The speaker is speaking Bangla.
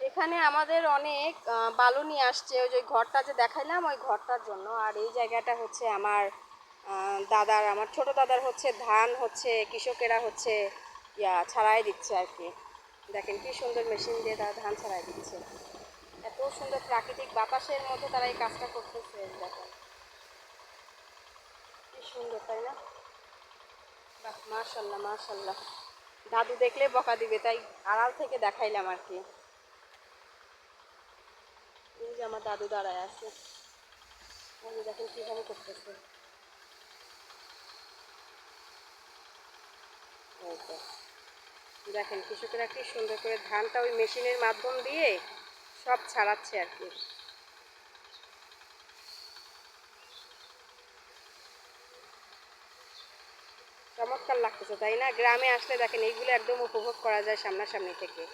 এখানে আমাদের অনেক বালু নিয়ে আসছে, ওই যে ঘরটা যে দেখাইলাম ওই ঘরটার জন্য। আর এই জায়গাটা হচ্ছে আমার দাদার, আমার ছোট দাদার হচ্ছে ধান হচ্ছে কৃষকেরা হচ্ছে ছাড়াই দিচ্ছে আর কি। দেখেন কি সুন্দর মেশিন দিয়ে তারা ধান ছাড়াই দিচ্ছে। এত সুন্দর প্রাকৃতিক বাতাসের মধ্যে তারা এই কাজটা করতেছে, দেখেন কি সুন্দর, তাই না? বাহ, মাশাল্লাহ মাশাল্লাহ। দাদু দেখলে বকা দিবে, তাই আড়াল থেকে দেখাইলাম আর কি। এই যে আমার দাদু দাঁড়ায় আছে, আমি দেখেন কীভাবে করতেছে। এই তো দেখেন কৃষকেরা কি সুন্দর করে ধানটা ওই মেশিনের মাধ্যম দিয়ে সব ছাড়াচ্ছে আর কি। চমৎকার লাগতেছে, তাই না? গ্রামে আসলে দেখেন এইগুলো একদম উপভোগ করা যায় সামনাসামনি থেকে।